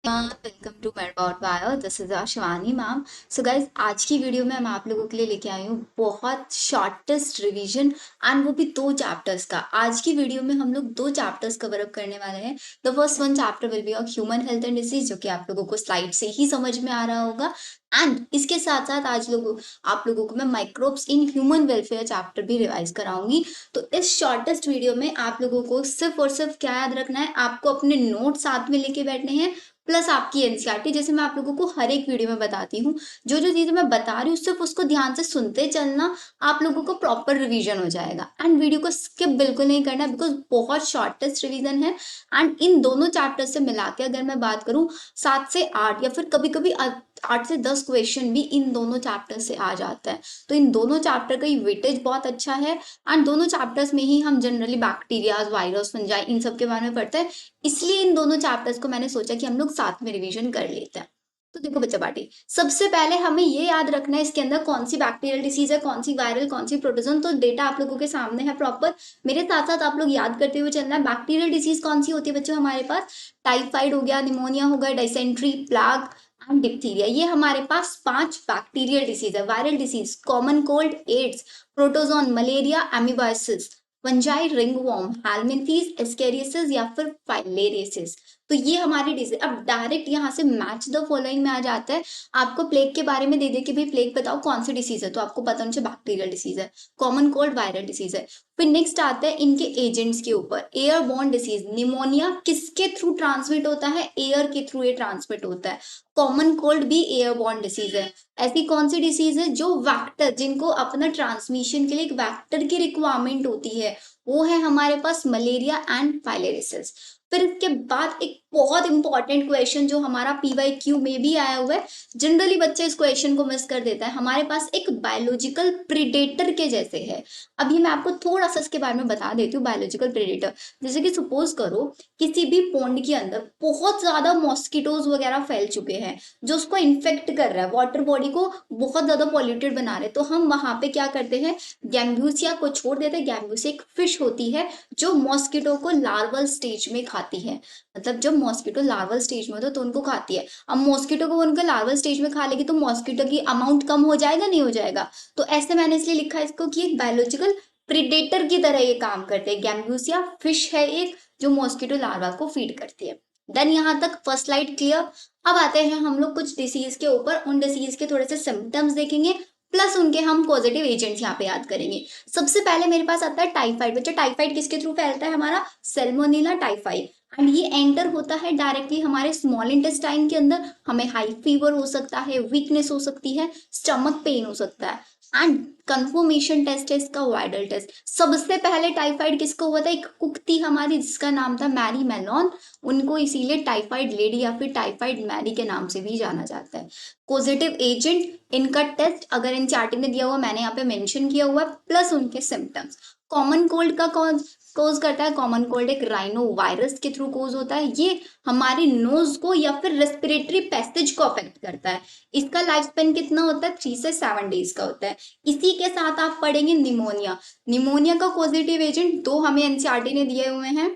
Welcome to Medbot Bio. This is Shivani ma'am. So guys, आज की video में मैं आप लोगों के लिए लेके आई हूँ बहुत शॉर्टेस्ट रिवीजन एंड वो भी 2 चैप्टर्स का। आज की वीडियो में हम लोग 2 चैप्टर्स कवर अप करने वाले हैं। The first one chapter will be of human health and disease, जो कि आप लोगों को स्लाइड से ही समझ में आ रहा होगा। एंड इसके साथ साथ आप लोगों को मैं microbes in human welfare chapter भी रिवाइज कराऊंगी। तो इस शॉर्टेस्ट वीडियो में आप लोगों को सिर्फ और सिर्फ क्या याद रखना है, आपको अपने नोट साथ में लेके बैठने हैं, प्लस आपकी एनसीईआरटी। जैसे मैं आप लोगों को हर एक वीडियो में बताती हूँ, जो जो चीजें मैं बता रही हूँ सिर्फ उसको ध्यान से सुनते चलना, आप लोगों को प्रॉपर रिवीजन हो जाएगा। एंड वीडियो को स्किप बिल्कुल नहीं करना, बिकॉज बहुत शॉर्टेस्ट रिवीजन है। एंड इन दोनों चैप्टर से मिला के अगर मैं बात करूँ, 7 से 8 या फिर कभी कभी 8 से 10 क्वेश्चन भी इन दोनों चैप्टर से आ जाता है। तो इन दोनों चैप्टर का वेटेज बहुत अच्छा है। एंड दोनों चैप्टर्स में ही हम जनरली बैक्टीरियाज, वायरस, फंजाई, इन सब के बारे में पढ़ते हैं। इसलिए इन दोनों चैप्टर्स को मैंने सोचा कि हम लोग साथ में रिवीजन कर लेते हैं। तो देखो बच्चा पार्टी, सबसे पहले हमें ये याद रखना है इसके अंदर कौन सी बैक्टीरियल डिसीज है, कौन सी वायरल, कौन सी प्रोटोजोन। तो डेटा आप लोगों के सामने है प्रॉपर, मेरे साथ साथ आप लोग याद करते हुए चलना है। बैक्टीरियल डिसीज कौन सी होती है बच्चों हमारे पास? टाइफाइड हो गया, निमोनिया हो गया, डाइसेंट्री, प्लाग एंड डिप्थीरिया। ये हमारे पास 5 बैक्टीरियल डिसीज है। Viral disease common cold, AIDS, protozoan malaria, amoebiasis, fungi, ringworm, helminths, ascariasis या फिर फाइलेरियसिस। तो ये हमारी डिजीज। अब डायरेक्ट यहाँ से मैच द फॉलोइंग में आ जाता है। आपको प्लेग के बारे में दे दे कि भाई प्लेग बताओ कौन सी डिसीज है, तो आपको पता होना चाहिए बैक्टीरियल डिसीज है। कॉमन कोल्ड वायरल डिसीज है। फिर नेक्स्ट आता है इनके एजेंट्स के ऊपर। एयरबॉर्न डिसीज, निमोनिया किसके थ्रू ट्रांसमिट होता है? एयर के थ्रू ये ट्रांसमिट होता है। कॉमन कोल्ड भी एयरबॉर्न डिसीज है। ऐसी कौन सी डिसीज है जो वैक्टर, जिनको अपना ट्रांसमिशन के लिए एक वैक्टर की रिक्वायरमेंट होती है, वो है हमारे पास मलेरिया एंड फाइलेरियसिस। फिर इसके बाद एक बहुत इंपॉर्टेंट क्वेश्चन जो हमारा पीवाईक्यू में भी आया हुआ है, जनरली बच्चे इस क्वेश्चन को मिस कर देता है। हमारे पास एक बायोलॉजिकल प्रीडेटर के जैसे है। अभी मैं आपको थोड़ा सा इसके बारे में बता देती हूँ। बायोलॉजिकल प्रीडेटर, जैसे कि सपोज करो किसी भी पॉन्ड के अंदर बहुत ज्यादा मॉस्किटोज वगैरह फैल चुके हैं, जो उसको इन्फेक्ट कर रहा है, वाटर बॉडी को बहुत ज्यादा पॉल्यूटेड बना रहे हैं। तो हम वहां पे क्या करते हैं, गैम्ब्यूसिया को छोड़ देते हैं। गैम्ब्यूसिया एक फिश होती है जो मॉस्किटो को लार्वल स्टेज में खाती है। मतलब जब मॉस्किटो लार्वल स्टेज में होता है तो उनको खाती है। अब मॉस्किटो को उनका लार्वल स्टेज में खा लेगी तो मॉस्किटो की अमाउंट कम हो जाएगा, नहीं हो जाएगा? तो ऐसे मैंने इसलिए लिखा है इसको कि एक बायोलॉजिकल प्रीडेटर की तरह ये काम करते हैं। गैम्ब्यूसिया फिश है एक, जो मॉस्किटो लार्वा को फीड करती है। देन यहाँ तक फर्स्ट स्लाइड क्लियर। अब आते हैं हम लोग कुछ डिसीज के ऊपर, उन डिसीज के थोड़े से सिम्टम्स देखेंगे, प्लस उनके हम पॉजिटिव एजेंट्स यहाँ पे याद करेंगे। सबसे पहले मेरे पास आता है टाइफाइड। बच्चा टाइफाइड किसके थ्रू फैलता है? हमारा सैल्मोनेला टाइफाइड। एंड ये एंटर होता है डायरेक्टली हमारे स्मॉल इंटेस्टाइन के अंदर। हमें हाई फीवर हो सकता है, वीकनेस हो सकती है, स्टमक पेन हो सकता है। एंड कंफर्मेशन टेस्ट है इसका वायरल टेस्ट। सबसे पहले टाइफाइड किसको हुआ था? एक कुक थी हमारी जिसका नाम था मैरी मेलोन। उनको इसीलिए टाइफाइड लेडी या फिर टाइफाइड मैरी के नाम से भी जाना जाता है। पॉजिटिव एजेंट, इनका टेस्ट अगर एनसीईआरटी ने दिया हुआ, मैंने यहाँ पे मेंशन किया हुआ है, प्लस उनके सिम्टम्स। कॉमन कोल्ड का कोज करता है। कॉमन कोल्ड एक राइनो वायरस के थ्रू कोज होता है। ये हमारी नोज को या फिर रेस्पिरेटरी पैसेज को अफेक्ट करता है। इसका लाइफ स्पेन कितना होता है? 3 से 7 डेज का होता है। इसी के साथ आप पढ़ेंगे निमोनिया। निमोनिया का पॉजिटिव एजेंट दो हमें एनसीईआरटी ने दिए हुए हैं,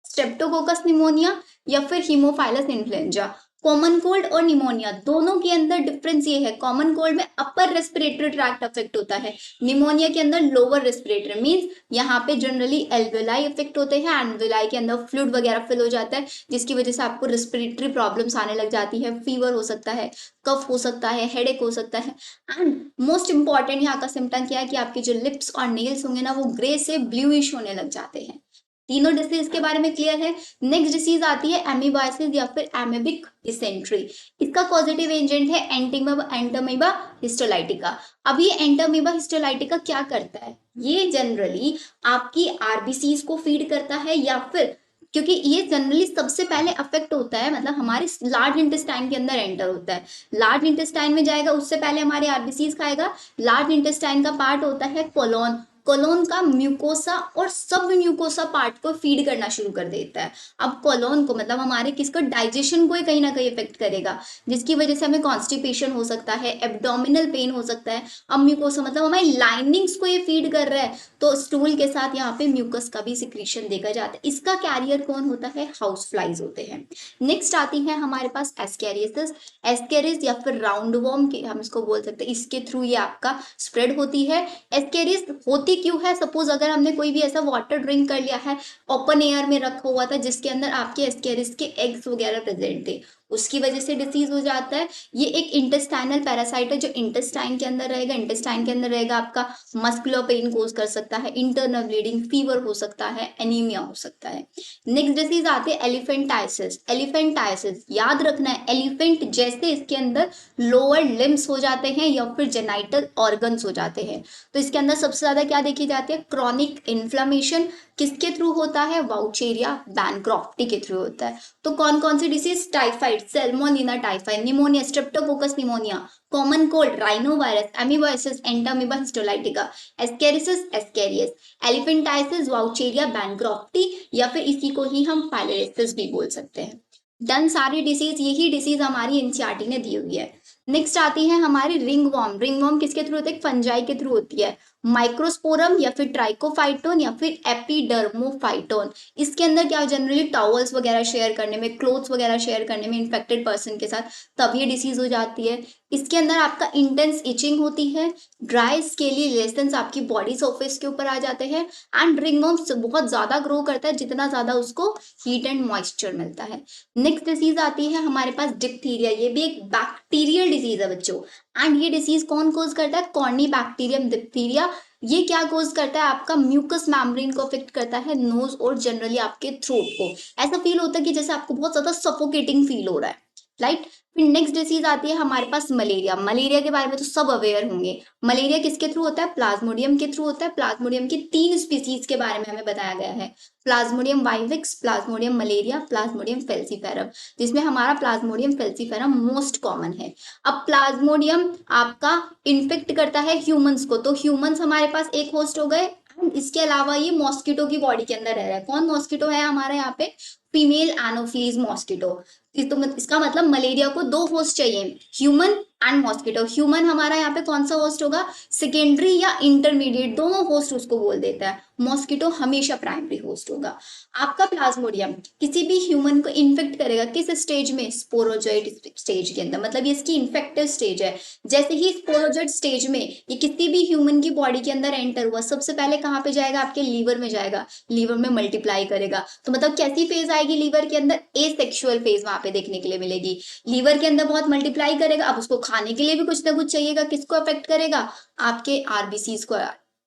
स्ट्रेप्टोकोकस निमोनिया या फिर हीमोफाइलस इन्फ्लुएंजा। कॉमन कोल्ड और निमोनिया दोनों के अंदर डिफरेंस ये है, कॉमन कोल्ड में अपर रेस्पिरेटरी ट्रैक्ट अफेक्ट होता है, निमोनिया के अंदर लोअर रेस्पिरेटरी। मींस यहाँ पे जनरली एल्वेलाई इफेक्ट होते हैं, एल्वेलाई के अंदर फ्लूइड वगैरह फिल हो जाता है, जिसकी वजह से आपको रेस्पिरेटरी प्रॉब्लम्स आने लग जाती है, फीवर हो सकता है, कफ हो सकता है, हेडेक हो सकता है। एंड मोस्ट इंपॉर्टेंट यहाँ का सिम्टम क्या है कि आपके जो लिप्स और नेल्स होंगे ना, वो ग्रे से ब्लूइश होने लग जाते हैं। तीनों डिसीज के बारे में क्लियर है। नेक्स्ट डिसीज आती है एमीबाइसिस या फिर एमेबिक डिसेंट्री। इसका पॉजिटिव एजेंट है एंटोमीबा हिस्टोलाइटिका। अब ये एंटोमीबा हिस्टोलाइटिका क्या करता है? ये जनरली आपकी आरबीसीज को फीड करता है, या फिर क्योंकि ये जनरली सबसे पहले अफेक्ट होता है, मतलब हमारे लार्ज इंटेस्टाइन के अंदर एंटर होता है, लार्ज इंटेस्टाइन में जाएगा, उससे पहले हमारे आरबीसीज खाएगा। लार्ज इंटेस्टाइन का पार्ट होता है कोलोन। कोलोन का म्यूकोसा और सब म्यूकोसा पार्ट को फीड करना शुरू कर देता है। अब कोलोन को मतलब हमारे किसको, डाइजेशन को ही कहीं ना कहीं इफेक्ट करेगा, जिसकी वजह से हमें कॉन्स्टिपेशन हो सकता है, एब्डोमिनल पेन हो सकता है। अब म्यूकोसा मतलब हमारी लाइनिंग्स को ये फीड कर रहा है, तो स्टूल के साथ यहाँ पे म्यूकस का भी सिक्रीशन देखा जाता है। इसका कैरियर कौन होता है, हाउस फ्लाइज होते हैं। नेक्स्ट आती है हमारे पास एस्केरियसिस। एस्केरिस या फिर राउंड वॉर्म के हम इसको बोल सकते हैं, इसके थ्रू ये आपका स्प्रेड होती है। एस्केरिस होती क्यों है, सपोज अगर हमने कोई भी ऐसा वाटर ड्रिंक कर लिया है ओपन एयर में रखा हुआ था जिसके अंदर आपके एस्केरिस के एग्स वगैरह प्रेजेंट थे, उसकी वजह से डिसीज हो जाता है। ये एक इंटेस्टाइनल पैरासाइट है जो इंटेस्टाइन के अंदर रहेगा, इंटेस्टाइन के अंदर रहेगा, आपका मस्कुलर पेन कोज कर सकता है, इंटरनल ब्लीडिंग, फीवर हो सकता है, एनीमिया हो सकता है। नेक्स्ट डिसीज आती है एलिफेंटाइसिस। एलिफेंटाइसिस याद रखना है, एलिफेंट जैसे इसके अंदर लोअर लिम्स हो जाते हैं या फिर जेनाइटल ऑर्गन्स हो जाते हैं, तो इसके अंदर सबसे ज्यादा क्या देखी जाती है, क्रॉनिक इन्फ्लामेशन। किसके थ्रू होता है, वाउचेरिया बैनक्रॉफ्टी के थ्रू होता है। तो कौन कौन सी disease, typhoid, Salmonella typhoid, pneumonia, Streptococcus pneumoniae, common cold, rhinovirus, amoebiasis, Entamoeba histolytica, ascariasis, Ascaris, elephantiasis, Wuchereria bancrofti, या फिर इसी को ही हम पायलेरियासिस भी बोल सकते हैं। डन सारी डिसीज, यही डिसीज हमारी एनसीईआरटी ने दी हुई है। नेक्स्ट आती है हमारी रिंग वॉर्म। रिंग वॉर्म किसके थ्रू होती है, फंजाई के थ्रू होती है। माइक्रोस्पोरम या फिर ट्राइकोफाइटोन या फिर एपिडर्मोफाइटोन। इसके अंदर क्या जनरली टॉवल्स वगैरह शेयर करने में, क्लोथ्स वगैरह शेयर करने में इन्फेक्टेड पर्सन के साथ, तब ये डिसीज हो जाती है। इसके अंदर आपका इंटेंस इचिंग होती है, ड्राई स्केली लेसेंस आपकी बॉडी सरफेस के ऊपर आ जाते हैं, एंड रिंगवर्म बहुत ज्यादा ग्रो करता है जितना ज्यादा उसको हीट एंड मॉइस्चर मिलता है। नेक्स्ट डिसीज आती है हमारे पास डिप्थीरिया। ये भी एक बैक्टीरियल डिजीज है बच्चों, एंड ये डिसीज कौन कोज करता है, कॉर्नी बैक्टीरियम डिप्थीरिया। ये क्या कोज करता है, आपका म्यूकस मेम्ब्रेन को अफेक्ट करता है, नोज और जनरली आपके थ्रोट को। ऐसा फील होता है कि जैसे आपको बहुत ज्यादा सफोकेटिंग फील हो रहा है, राइट। फिर नेक्स्ट डिसीज आती है हमारे पास मलेरिया। मलेरिया के बारे में तो सब अवेयर होंगे। मलेरिया किसके थ्रू होता है, प्लाज्मोडियम के थ्रू होता है। प्लाज्मोडियम की 3 स्पीसीज के बारे में हमें बताया गया है, प्लाज्मोडियम वाइविक्स, प्लाज्मोडियम मलेरिया, प्लाज्मोडियम फेल्सीफेरम, जिसमें हमारा प्लाज्मोडियम फेल्सीफेरम मोस्ट कॉमन है। अब प्लाज्मोडियम आपका इन्फेक्ट करता है ह्यूमंस को, तो ह्यूमंस हमारे पास एक होस्ट हो गए। इसके अलावा ये मॉस्किटो की बॉडी के अंदर रह रहा है। कौन मॉस्किटो है हमारे यहाँ पे, फीमेल एनोफिलीज मॉस्किटो। इसका मतलब मलेरिया को 2 होस्ट चाहिए, ह्यूमन एंड मॉस्किटो। ह्यूमन हमारा यहाँ पे कौन सा होस्ट होगा, सेकेंडरी या इंटरमीडिएट, दोनों होस्ट उसको बोल देता है। मॉस्किटो हमेशा प्राइमरी होस्ट होगा। आपका प्लाज्मोडियम किसी भी ह्यूमन को इन्फेक्ट करेगा, किस स्टेज में, स्पोरोजॉइड स्टेज के अंदर, मतलब ये इसकी इन्फेक्टिव स्टेज है। जैसे ही स्पोरोजॉइड स्टेज में ये किसी भी ह्यूमन की बॉडी के अंदर एंटर हुआ, सबसे पहले कहाँ पे जाएगा, आपके लीवर में जाएगा, लीवर में मल्टीप्लाई करेगा। तो मतलब कैसी फेज आएगी लीवर के अंदर, एसेक्सुअल फेज वहां पे देखने के लिए मिलेगी। लीवर के अंदर बहुत मल्टीप्लाई करेगा, अब उसको खाने के लिए भी कुछ ना कुछ चाहिएगा, किसको अफेक्ट करेगा, आपके आरबीसीज को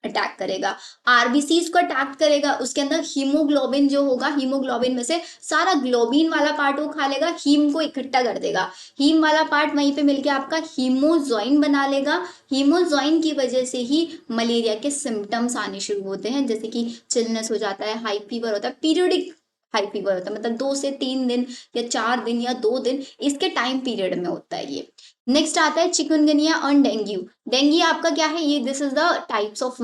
अटैक करेगा। आरबीसीज को अटैक करेगा, उसके अंदर हीमोग्लोबिन जो होगा, हीमोग्लोबिन में से सारा ग्लोबिन वाला पार्ट वो खा लेगा, हीम को इकट्ठा कर देगा। हीम वाला पार्ट वहीं पे मिलके आपका हीमोजॉइन बना लेगा। हीमोजॉइन की वजह से ही मलेरिया के सिम्टम्स आने शुरू होते हैं, जैसे कि चिलनेस हो जाता है, हाई फीवर होता है, पीरियडिक हाई फीवर होता है, मतलब 2 से 3 दिन या 4 दिन या 2 दिन, इसके टाइम पीरियड में होता है ये। नेक्स्ट आता है चिकनगुनिया और डेंगू। डेंगू आपका क्या है, ये this is the types of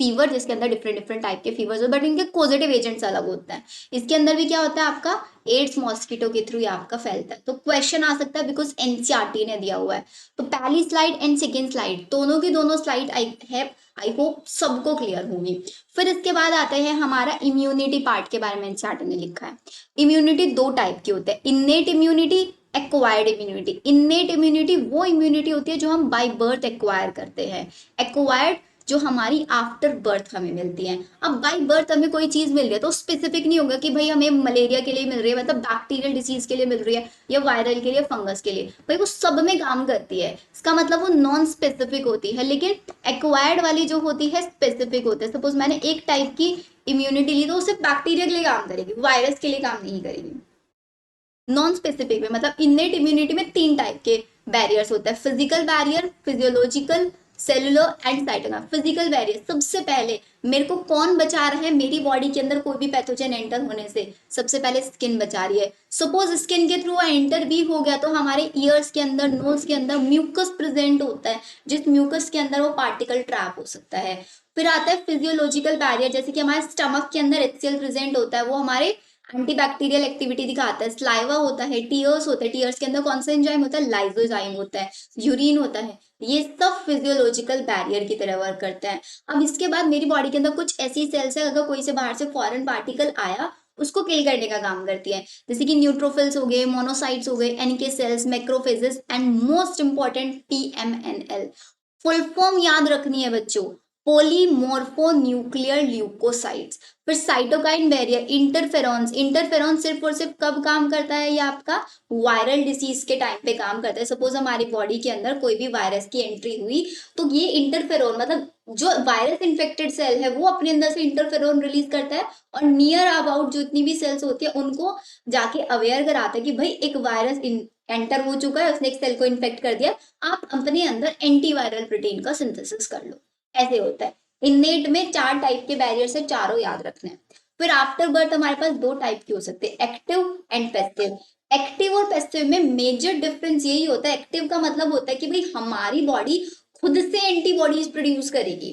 fever जिसके अंदर डिफरेंट डिफरेंट टाइप के फीवर्स होते हैं, बट इनके पॉजिटिव एजेंट्स अलग होते हैं। इसके अंदर भी क्या होता है, आपका एड्स मॉस्किटो के थ्रू आपका फैलता है। तो क्वेश्चन आ सकता है बिकॉज एनसीईआरटी ने दिया हुआ है। तो पहली स्लाइड एंड सेकेंड स्लाइड दोनों की दोनों स्लाइड आई होप सबको क्लियर होगी। फिर इसके बाद आते हैं हमारा इम्यूनिटी पार्ट के बारे में एनसीईआरटी ने लिखा है। इम्यूनिटी 2 टाइप की होते हैं, innate immunity, acquired immunity. Innate immunity वो इम्यूनिटी होती है जो हम बाय बर्थ एक्वायर करते हैं, एक्वायर्ड जो हमारी आफ्टर बर्थ हमें मिलती है। अब बाय बर्थ हमें कोई चीज मिल रही है तो स्पेसिफिक नहीं होगा कि भाई हमें मलेरिया के लिए मिल रही है, मतलब बैक्टीरियल डिसीज के लिए मिल रही है, या वायरल के लिए, फंगस के लिए, भाई वो सब में काम करती है। इसका मतलब वो नॉन स्पेसिफिक होती है, लेकिन एक्वायर्ड वाली जो होती है स्पेसिफिक होती है। सपोज मैंने एक टाइप की इम्यूनिटी ली तो वो सिर्फ बैक्टीरिया के लिए काम करेगी, वायरस के लिए काम नहीं करेगी। नॉन स्पेसिफिक में मतलब इन्नेट इम्यूनिटी में 3 टाइप के बैरियर्स होते हैं, physical barrier, physiological, cellular and cytokine. Physical barrier, सबसे पहले मेरे को कौन बचा रहा है, मेरी बॉडी के अंदर कोई भी पैथोजन एंटर होने से सबसे पहले स्किन बचा रही है। सपोज स्किन के थ्रू एंटर भी हो गया तो हमारे ईयर्स के अंदर, नोज के अंदर म्यूकस प्रेजेंट होता है, जिस म्यूकस के अंदर वो पार्टिकल ट्रैप हो सकता है। फिर आता है फिजियोलॉजिकल बैरियर, जैसे कि हमारे स्टमक के अंदर HCl प्रेजेंट होता है, वो हमारे एंटीबैक्टीरियल एक्टिविटी दिखाता है। स्लाइवा होता है, टीयर्स होता है, टीयर्स के अंदर कौन सा एंजाइम होता है, लाइसोजाइम होता है, यूरिन होता है। ये सब फिजियोलॉजिकल बैरियर की तरह वर्क करता है। अब इसके बाद मेरी बॉडी के अंदर कुछ ऐसी सेल्स है, अगर कोई से बाहर से फॉरेन पार्टिकल आया उसको किल करने का काम करती है, जैसे कि न्यूट्रोफिल्स हो गए, मोनोसाइट्स हो गए, NK cells, macrophages and most important PMNL। Full form याद रखनी है बच्चों, पोलीमोर्फो न्यूक्लियर ल्यूकोसाइट्स। फिर साइटोकाइन बैरियर, इंटरफेरॉन्स। इंटरफेरॉन सिर्फ और सिर्फ कब काम करता है, ये आपका वायरल डिसीज के टाइम पे काम करता है। सपोज हमारी बॉडी के अंदर कोई भी वायरस की एंट्री हुई तो ये इंटरफेरॉन, मतलब जो वायरस इन्फेक्टेड सेल है वो अपने अंदर से इंटरफेरॉन रिलीज करता है और नियर अबाउट जितनी भी सेल्स होती है उनको जाके अवेयर कराता है कि भाई एक वायरस एंटर हो चुका है, उसने एक सेल को इन्फेक्ट कर दिया, आप अपने अंदर एंटीवायरल प्रोटीन का सिंथेसिस कर लो। ऐसे होता है। इननेट में 4 टाइप के बैरियर से, चारों याद रखने हैं। फिर आफ्टर बर्थ हमारे पास 2 टाइप के हो सकते हैं, एक्टिव एंड पैसिव। एक्टिव और पैसिव में मेजर डिफरेंस यही होता है, एक्टिव का मतलब होता है कि भाई हमारी बॉडी खुद से एंटीबॉडीज प्रोड्यूस करेगी,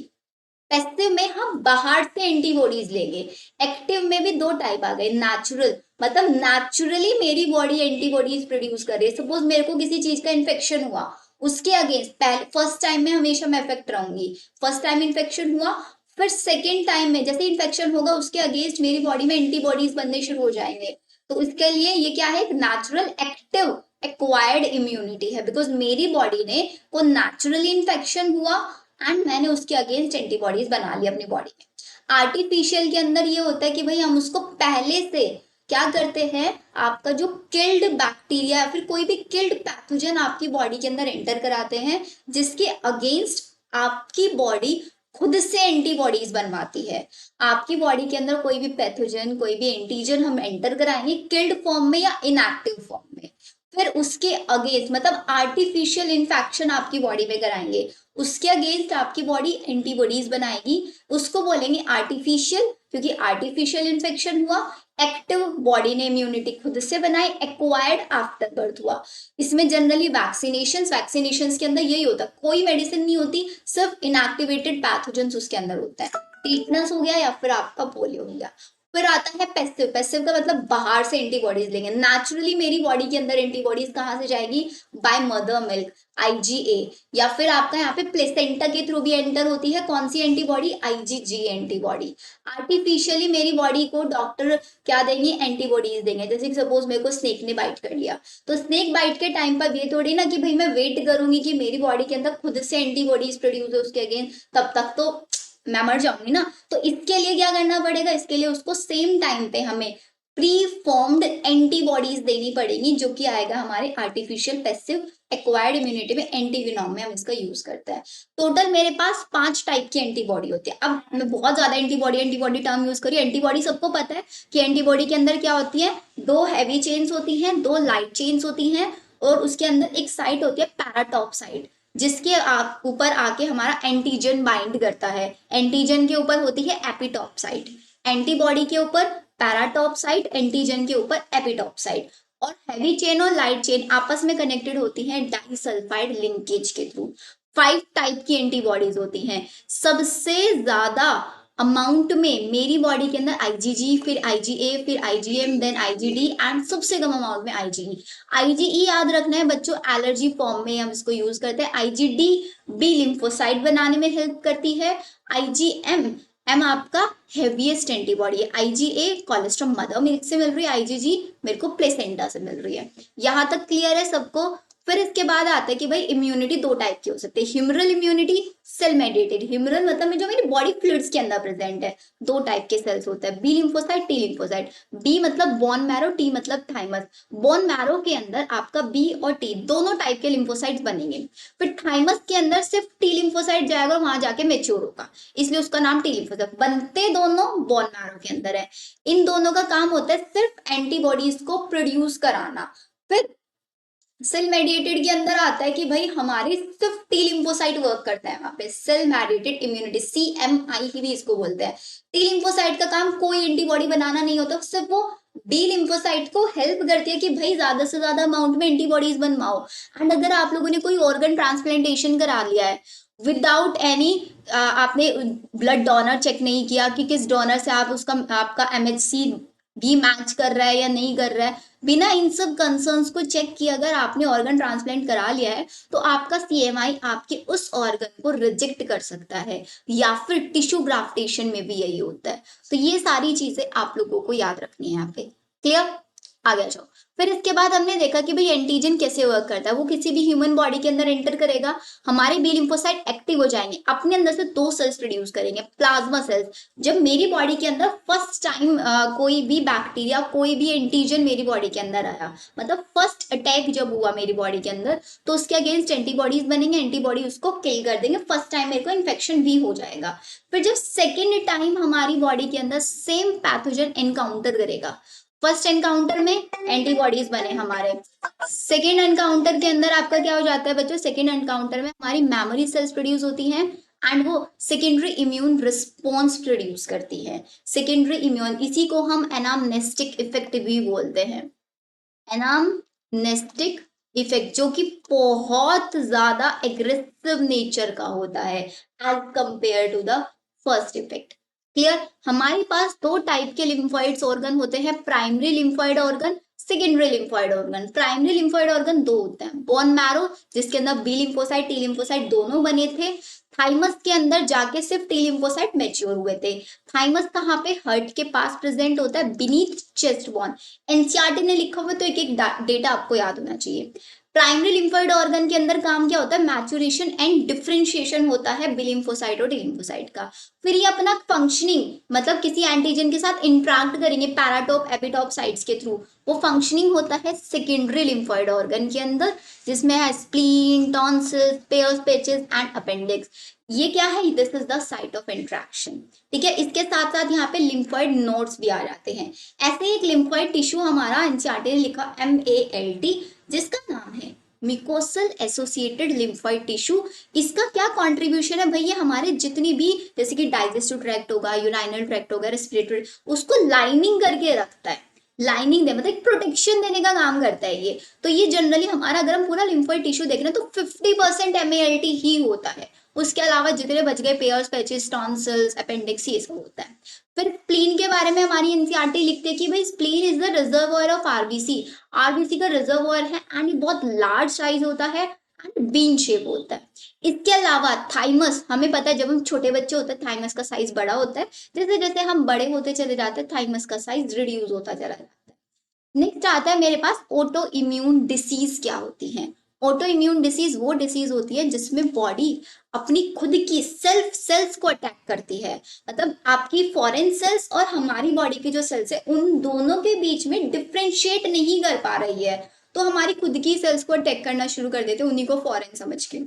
पैसिव में हम बाहर से एंटीबॉडीज लेंगे। एक्टिव में भी 2 टाइप आ गए, नेचुरल, मतलब नेचुरली मेरी बॉडी एंटीबॉडीज प्रोड्यूस कर रही है। सपोज मेरे को किसी चीज का इन्फेक्शन हुआ, उसके अगेंस्ट पहले फर्स्ट टाइम में हमेशा मैं इफेक्ट रहूंगी, फर्स्ट टाइम इन्फेक्शन हुआ, फिर सेकेंड टाइम में जैसे इन्फेक्शन होगा उसके अगेंस्ट मेरी बॉडी में एंटीबॉडीज बनने शुरू हो जाएंगे। तो इसके लिए ये क्या है, नेचुरल एक्टिव एक्वायर्ड इम्यूनिटी है, बिकॉज मेरी बॉडी ने को नेचुरली इन्फेक्शन हुआ एंड मैंने उसके अगेंस्ट एंटीबॉडीज बना ली अपनी बॉडी में। आर्टिफिशियल के अंदर ये होता है कि भाई हम उसको पहले से क्या करते हैं, आपका जो किल्ड बैक्टीरिया या फिर कोई भी किल्ड पैथोजन आपकी बॉडी के अंदर एंटर कराते हैं, जिसके अगेंस्ट आपकी बॉडी खुद से एंटीबॉडीज बनवाती है। आपकी बॉडी के अंदर कोई भी पैथोजन, कोई भी एंटीजन हम एंटर कराएंगे किल्ड फॉर्म में या इनएक्टिव फॉर्म में, फिर उसके अगेंस्ट मतलब आर्टिफिशियल इन्फेक्शन आपकी बॉडी में कराएंगे, उसके अगेंस्ट आपकी बॉडी एंटीबॉडीज बनाएगी, उसको बोलेंगे आर्टिफिशियल, क्योंकि आर्टिफिशियल इन्फेक्शन हुआ। एक्टिव, बॉडी ने इम्यूनिटी खुद से बनाई, एक्वायर्ड आफ्टर बर्थ हुआ। इसमें जनरली वैक्सीनेशन के अंदर यही होता है, कोई मेडिसिन नहीं होती, सिर्फ इनएक्टिवेटेड पैथोजेंस उसके अंदर होता है। टीटनस हो गया या फिर आपका पोलियो हो गया। फिर आता है पैसिव। पैसिव का मतलब बाहर से एंटीबॉडीज लेंगे। नेचुरली मेरी बॉडी के अंदर एंटीबॉडीज कहाँ से जाएगी, बाय मदर मिल्क, IgA, या फिर आपका यहाँ पे प्लेसेंटा के थ्रू भी एंटर होती है कौन सी एंटीबॉडी, IgG एंटीबॉडी। आर्टिफिशियली मेरी बॉडी को डॉक्टर क्या देंगे, एंटीबॉडीज देंगे। जैसे सपोज मेरे को स्नेक ने बाइट कर लिया, तो स्नेक बाइट के टाइम पर ये थोड़ी ना कि भाई मैं वेट करूंगी कि मेरी बॉडी के अंदर खुद से एंटीबॉडीज प्रोड्यूस हो उसके अगेंस्ट, तब तक तो मैं मर जाऊंगी ना। तो इसके लिए क्या करना पड़ेगा, इसके लिए उसको सेम टाइम पे हमें प्री फॉर्म्ड एंटीबॉडीज देनी पड़ेगी, जो कि आएगा हमारे आर्टिफिशियल पैसिव एक्वायर्ड इम्यूनिटी में, एंटीविनोम में हम इसका यूज करते हैं। टोटल मेरे पास 5 टाइप की एंटीबॉडी होती है। अब मैं बहुत ज्यादा एंटीबॉडी टर्म यूज करी। एंटीबॉडी सबको पता है कि एंटीबॉडी के अंदर क्या होती है, 2 हैवी चेन्स होती हैं, 2 लाइट चेन्स होती हैं, और उसके अंदर एक साइट होती है पैराटॉप साइट, जिसके ऊपर आके हमारा एंटीजन बाइंड करता है। एंटीजन के ऊपर होती है एपिटॉप साइट, एंटीबॉडी के ऊपर पैराटॉप साइट, एंटीजन के ऊपर एपिटॉप साइट। और हैवी चेन और लाइट चेन आपस में कनेक्टेड होती हैं डाइसल्फाइड लिंकेज के थ्रू। 5 टाइप की एंटीबॉडीज होती हैं। सबसे ज्यादा अमाउंट में मेरी बॉडी के अंदर IgG, फिर IgA, फिर IgM, देन IgD एंड सबसे कम अमाउंट में IgE। IgE याद रखना है बच्चों, एलर्जी फॉर्म में हम इसको यूज करते हैं। IgD बी लिम्फोसाइट बनाने में हेल्प करती है। IgM आपका हेवीएस्ट एंटीबॉडी है। IgA कोलेस्ट्रॉल मदर मिल्क से मिल रही है, IgG मेरे को प्लेसेंटा से मिल रही है। यहां तक क्लियर है सबको। फिर इसके बाद आता है कि भाई इम्यूनिटी 2 टाइप की हो सकती है, humoral immunity, cell mediated. Humoral मतलब जो मेरी बॉडी फ्लूइड्स के अंदर प्रेजेंट है। 2 टाइप के सेल्स होते हैं, B lymphocyte, T lymphocyte. B मतलब बोन मैरो, टी मतलब थाइमस। बोन मैरो के अंदर आपका बी और टी दोनों टाइप के लिम्फोसाइट्स बनेंगे। फिर थाइमस के अंदर सिर्फ टी लिम्फोसाइट जाएगा और वहां जाके मेच्योर होगा, इसलिए उसका नाम टी लिम्फोसाइट। बनते दोनों बोन मैरो के अंदर है। इन दोनों का काम होता है सिर्फ एंटीबॉडीज को प्रोड्यूस कराना। फिर सेल मेडिएटेड के अंदर आता है कि भाई हमारी सिर्फ टी लिम्फोसाइट वर्क करता है वहां पे, सेल मेडिएटेड इम्यूनिटी, CMI ही भी इसको बोलते हैं। टी लिम्फोसाइट का काम कोई एंटीबॉडी बनाना नहीं होता, सिर्फ वो डी लिम्फोसाइट को हेल्प करती है कि भाई ज्यादा से ज्यादा अमाउंट में एंटीबॉडीज बनवाओ। एंड अगर आप लोगों ने कोई ऑर्गन ट्रांसप्लांटेशन करा लिया है, विदाउट एनी, आपने ब्लड डोनर चेक नहीं किया कि किस डोनर से आप उसका आपका एमएचसी भी मैच कर रहा है या नहीं कर रहा है, बिना इन सब कंसर्न्स को चेक किए अगर आपने ऑर्गन ट्रांसप्लांट करा लिया है तो आपका सीएमआई आपके उस ऑर्गन को रिजेक्ट कर सकता है, या फिर टिश्यू ग्राफ्टेशन में भी यही होता है। तो ये सारी चीजें आप लोगों को याद रखनी है यहाँ पे। क्लियर? आगे आ जाओ। फिर इसके बाद हमने देखा कि भाई एंटीजन कैसे वर्क करता है। वो किसी भी ह्यूमन बॉडी के अंदर एंटर करेगा, हमारे बी लिम्फोसाइट एक्टिव हो जाएंगे, अपने अंदर से दो सेल्स प्रोड्यूस करेंगे, प्लाज्मा सेल्स। जब मेरी बॉडी के अंदर फर्स्ट टाइम कोई भी बैक्टीरिया, कोई भी एंटीजन मेरी बॉडी के अंदर आया, मतलब फर्स्ट अटैक जब हुआ मेरी बॉडी के अंदर, तो उसके अगेंस्ट एंटीबॉडीज बनेंगे, एंटीबॉडी उसको किल कर देंगे, फर्स्ट टाइम मेरे को इन्फेक्शन भी हो जाएगा। फिर जब सेकेंड टाइम हमारी बॉडी के अंदर सेम पैथोजन एनकाउंटर करेगा, फर्स्ट एनकाउंटर में एंटीबॉडीज बने हमारे, सेकेंड एनकाउंटर के अंदर आपका क्या हो जाता है बच्चों, सेकेंड एनकाउंटर में हमारी मेमोरी सेल्स प्रोड्यूस होती हैं एंड वो सेकेंडरी इम्यून रिस्पॉन्स प्रोड्यूस करती है। सेकेंडरी इम्यून, इसी को हम एनामनेस्टिक इफेक्ट भी बोलते हैं, एनामनेस्टिक इफेक्ट, जो कि बहुत ज्यादा एग्रेसिव नेचर का होता है as compared to the first effect. Clear? हमारे पास दो टाइप के लिम्फोइड्स ऑर्गन होते हैं, primary lymphoid organ, secondary lymphoid organ. Primary lymphoid organ दो होते हैं, बोन मैरो जिसके अंदर बी लिम्फोसाइट टी लिम्फोसाइट दोनों बने थे, थाइमस के अंदर जाके सिर्फ टी लिम्फोसाइट मैच्योर हुए थे। थाइमस कहाँ पे, हर्ट के पास प्रेजेंट होता है, बीनीथ चेस्ट बोन। एनसीईआरटी ने लिखा हुआ तो एक एक डेटा आपको याद होना चाहिए। प्राइमरी लिम्फोइड ऑर्गन के अंदर काम क्या होता है, मैच्योरेशन एंड डिफरेंशिएशन होता है बी लिम्फोसाइट और टी लिम्फोसाइट का। फिर ये अपना फंक्शनिंग, मतलब किसी एंटीजन के साथ इंटरेक्ट करेंगे पैराटॉप एपिटॉप साइट्स के थ्रू, वो फंक्शनिंग होता है सेकेंडरी लिम्फोइड ऑर्गन के अंदर, जिसमें है spleen, tonsils, pairs patches and appendix. ये क्या है, this is the site of interaction. ठीक है, इसके साथ साथ यहाँ पे लिम्फोइड नोड्स भी आ जाते हैं। ऐसे ही एक लिम्फोइड टिश्यू हमारा एनसीईआरटी ने लिखा MALT, जिसका नाम है मिकोसल एसोसिएटेड लिम्फोइड टिश्यू। इसका क्या कंट्रीब्यूशन है भाई, ये हमारे जितनी भी जैसे कि डाइजेस्टिव ट्रैक्ट होगा, यूराइनल ट्रैक्ट होगा, रेस्पिरेटरी, उसको लाइनिंग करके रखता है, लाइनिंग दे मतलब प्रोटेक्शन देने का काम करता है ये। तो ये जनरली हमारा अगर हम पूरा लिम्फोइड टिश्यू देख रहे हैं तो 50% MALT ही होता है, उसके अलावा जितने बच गए पेयर्स पैचेस टॉन्सिल्स अपेंडिक्स ये सब होता है। फिर स्प्लीन के बारे में हमारी एनसीईआरटी लिखते हैं कि भाई spleen is the reservoir of RBC, RBC का रिजर्वोयर है एंड बहुत लार्ज साइज होता है एंड बीन शेप होता है। इसके अलावा थाइमस, हमें पता है जब हम छोटे बच्चे होते हैं थाइमस का साइज बड़ा होता है, जैसे जैसे हम बड़े होते चले जाते हैं थाइमस का साइज रिड्यूस होता चला जाता है। नेक्स्ट आता है मेरे पास ऑटो इम्यून डिसीज क्या होती है। ऑटो इम्यून डिसीज वो डिसीज होती है जिसमें बॉडी अपनी खुद की सेल्फ सेल्स को अटैक करती है, मतलब आपकी फॉरेन सेल्स और हमारी बॉडी की जो सेल्स है उन दोनों के बीच में डिफ्रेंशिएट नहीं कर पा रही है, तो हमारी खुद की सेल्स को अटैक करना शुरू कर देते हैं उन्हीं को फॉरेन समझ के।